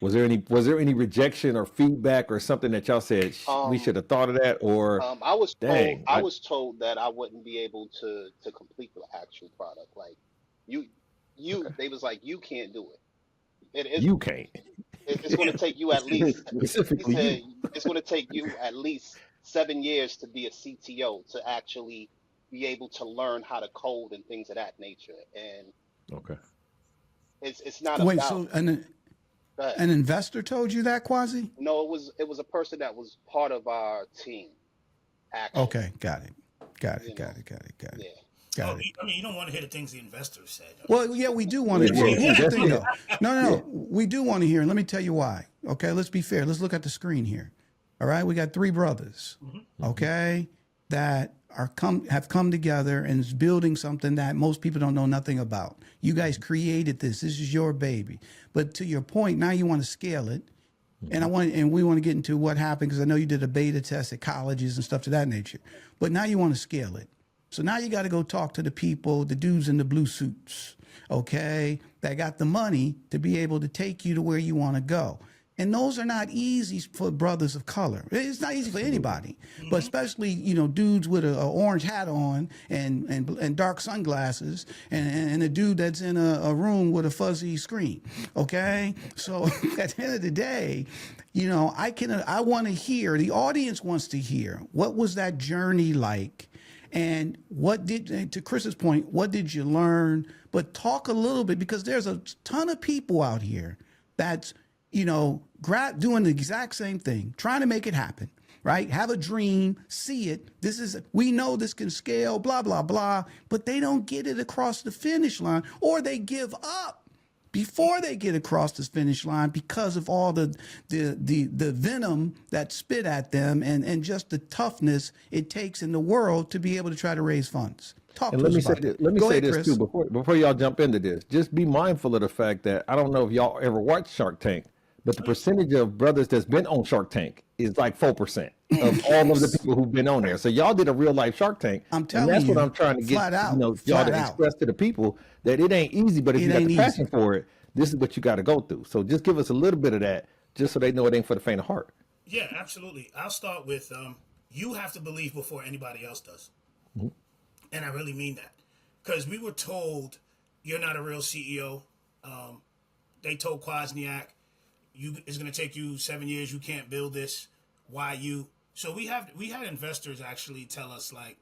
Was there any rejection or feedback or something that y'all said we Um, should have thought of that, or dang, I was told that I wouldn't be able to complete the actual product. Like you, okay, they was like, you can't do it. you can't. It's going to take you at least. He Specifically said you. it's going to take you at least 7 years to be a CTO to actually be able to learn how to code and things of that nature. And Okay. it's not Wait, about so that. an investor told you that, Quasi? No, it was a person that was part of our team actually. Okay, got it. Got You it. Got know, it. Got it. Got it. yeah. Got Oh, it. I mean, you don't want to hear the things the investors said. I mean, Well, yeah, we do want Yeah, to. yeah, Well, yeah, here's the that's thing, it. though. No, no, Yeah. no. We do want to hear, and let me tell you why. Okay, let's be fair. Let's look at the screen here. All right, we got three brothers. Okay, that have come together and is building something that most people don't know nothing about. You guys created this. This is your baby. But to your point, now you want to scale it. And we want to get into what happened because I know you did a beta test at colleges and stuff to that nature. But now you want to scale it. So now you got to go talk to the people, the dudes in the blue suits, okay, that got the money to be able to take you to where you want to go. And those are not easy for brothers of color. It's not easy for anybody, but especially dudes with a orange hat on and dark sunglasses, and a dude that's in a room with a fuzzy screen. Okay, so at the end of the day, I want to hear. The audience wants to hear what was that journey like. And to Chris's point, what did you learn? But talk a little bit because there's a ton of people out here that's, doing the exact same thing, trying to make it happen, right? Have a dream, see it. We know this can scale, blah, blah, blah, but they don't get it across the finish line or they give up before they get across this finish line because of all the venom that spit at them and just the toughness it takes in the world to be able to try to raise funds. Talk And to let us me say about this, it. let me Go say ahead, this Chris. too before y'all jump into this. Just be mindful of the fact that I don't know if y'all ever watched Shark Tank, but the percentage of brothers that's been on Shark Tank is like 4% of all of the people who've been on there. So y'all did a real life Shark Tank, I'm and telling that's what you, I'm trying to get y'all flat to out. express to the people that it ain't easy, but if It you got ain't the passion easy. for it, this is what you got to go through. So just give us a little bit of that, just so they know it ain't for the faint of heart. yeah, absolutely. I'll start with you have to believe before anybody else does. And I really mean that. Because we were told you're not a real CEO. They told Kwasniak, it's going to take you 7 years. You can't build this. Why you? So we had investors actually tell us like,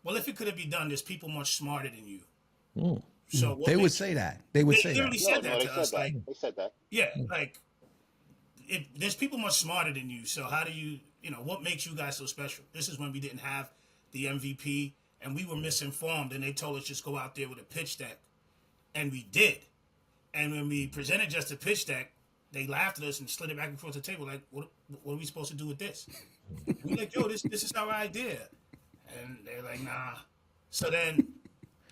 well, if it could have been done, there's people much smarter than you. So what They would makes say you? that. They would They say that. literally No, said no, that they to said us. that. Like, They said that. yeah, like there's people much smarter than you. So how do you, what makes you guys so special? This is when we didn't have the MVP and we were misinformed, and they told us just go out there with a pitch deck, and we did. And when we presented just a pitch deck, they laughed at us and slid it back and forth the table. Like, what are we supposed to do with this? We're like, yo, this is our idea, and they're like, nah. So then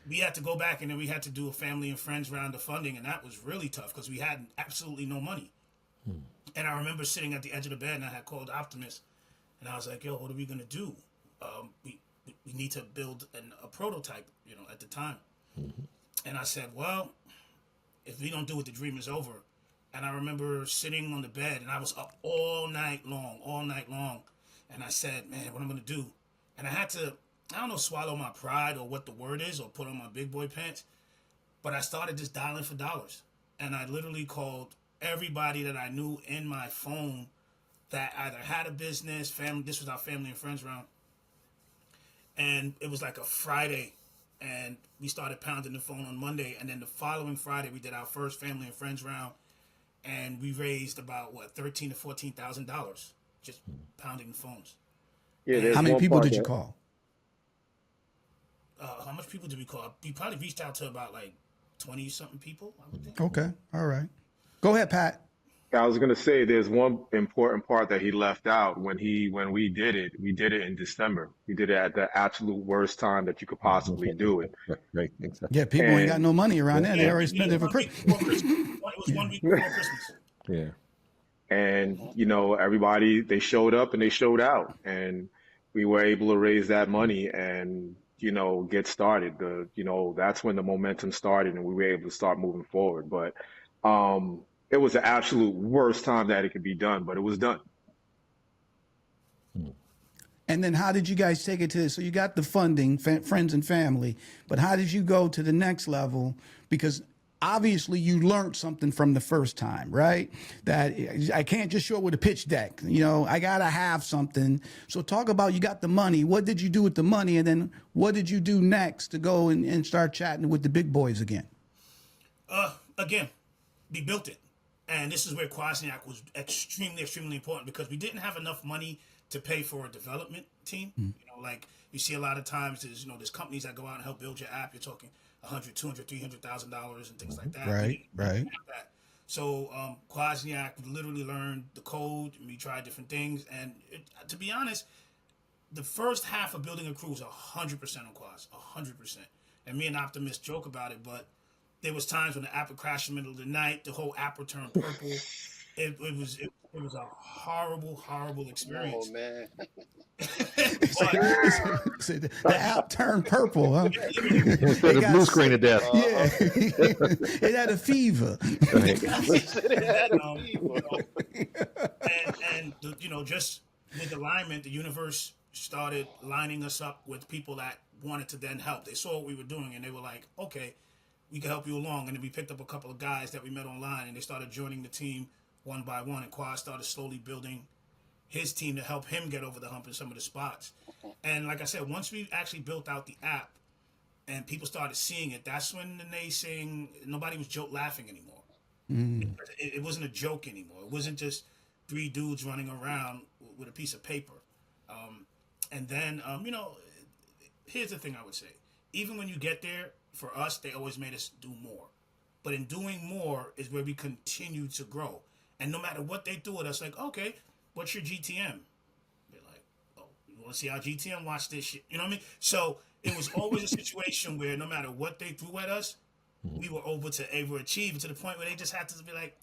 we had to go back, and then we had to do a family and friends round of funding, and that was really tough because we had absolutely no money. And I remember sitting at the edge of the bed, and I had called Optimus, and I was like, yo, what are we gonna do? We need to build a prototype, at the time. And I said, well, if we don't do it, the dream is over. And I remember sitting on the bed, and I was up all night long. And I said, man, what am I gonna do? And I had to, I don't know, swallow my pride or what the word is, or put on my big boy pants. But I started just dialing for dollars. And I literally called everybody that I knew in my phone that either had a business, family. This was our family and friends round. And it was like a Friday. And we started pounding the phone on Monday. And then the following Friday, we did our first family and friends round. And we raised about, $13,000 to $14,000 just pounding the phones. Yeah, And How there's many one people part did you that call? how much people did we call? We probably reached out to about like 20 something people, I would think. Okay. All right. Go ahead, Pat. I was gonna say there's one important part that he left out when we did it in December. We did it at the absolute worst time that you could possibly do it. Right, exactly. Yeah, people ain't got And no money around there. They Yeah, already we did spent it it for 1 week Christmas. before Christmas. It was 1 week before Christmas. Yeah. and everybody, they showed up and they showed out, and we were able to raise that money and get started. That's when the momentum started and we were able to start moving forward. But It was the absolute worst time that it could be done, but it was done. And then how did you guys take it to, so you got the funding, friends and family, but how did you go to the next level? Because obviously you learned something from the first time, right? That I can't just show up with a pitch deck. You know, I got to have something. So talk about, you got the money. What did you do with the money? And then what did you do next to go and start chatting with the big boys again? Again, we built it. And this is where Kwasniak was extremely, extremely important, because we didn't have enough money to pay for a development team. You know, like you see a lot of times there's companies that go out and help build your app. You're talking $100,000, $200,000, $300,000 and things like that. Right. That. So Kwasniak literally learned the code, and we tried different things. And to be honest, the first half of building Akcru was 100% on Quas, 100%. And me and Optimist joke about it, but there was times when the app would crash in the middle of the night, the whole app would turn purple. It was a horrible, horrible experience. Oh man. The app turned purple, huh? Instead of blue screen of death. Yeah. It had a fever. Just with alignment, the universe started lining us up with people that wanted to then help. They saw what we were doing, and they were like, okay, we can help you along. And then we picked up a couple of guys that we met online, and they started joining the team one by one. And Quad started slowly building his team to help him get over the hump in some of the spots. And like I said, once we actually built out the app and people started seeing it, that's when the naysaying, nobody was laughing anymore. It wasn't a joke anymore. It wasn't just three dudes running around with a piece of paper. And then, here's the thing I would say. Even when you get there, for us, they always made us do more. But in doing more is where we continue to grow. And no matter what they threw at us, like, okay, what's your GTM? They're like, oh, you want to see our GTM? Watch this shit. You know what I mean? So it was always a situation where no matter what they threw at us, we were able to overachieve to the point where they just had to be like,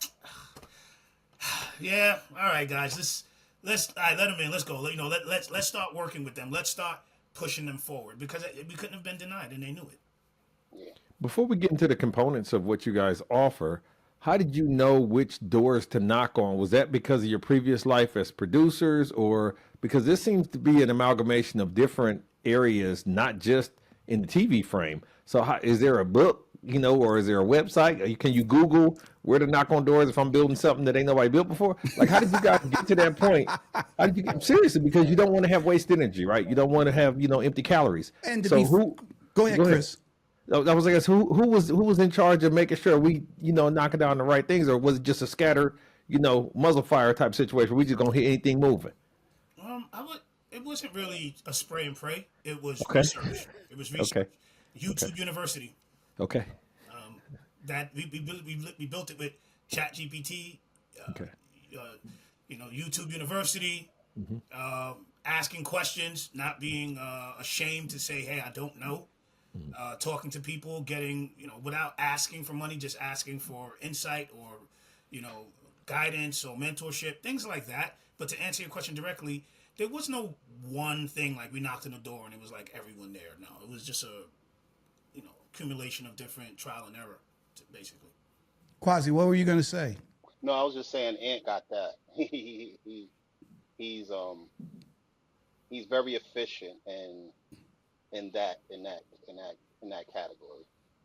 yeah, all right, guys, let's all right, let them in. Let's go. Let's start working with them. Let's start pushing them forward, because we couldn't have been denied, and they knew it. Before we get into the components of what you guys offer, how did you know which doors to knock on? Was that because of your previous life as producers, or because this seems to be an amalgamation of different areas, not just in the TV frame? So is there a book, or is there a website? Can you Google where to knock on doors if I'm building something that ain't nobody built before? Like, how did you guys get to that point? How did you get, seriously, because you don't want to have wasted energy, right? You don't want to have, empty calories. And Go go ahead, ahead. Chris. I was like, who was in charge of making sure we, knocking down the right things, or was it just a scattered, muzzle fire type situation? We just gonna hit anything moving? It wasn't really a spray and pray. It was Okay. research. It was research. Okay. YouTube University. Okay. That we built it with ChatGPT. Okay. YouTube University. Asking questions, not being ashamed to say, hey, I don't know. Talking to people, getting, without asking for money, just asking for insight or, guidance or mentorship, things like that. But to answer your question directly, there was no one thing like we knocked on the door and it was like everyone there. No, it was just a, accumulation of different trial and error, basically. Quasi, what were you going to say? No, I was just saying Ant got that. He's very efficient in that category.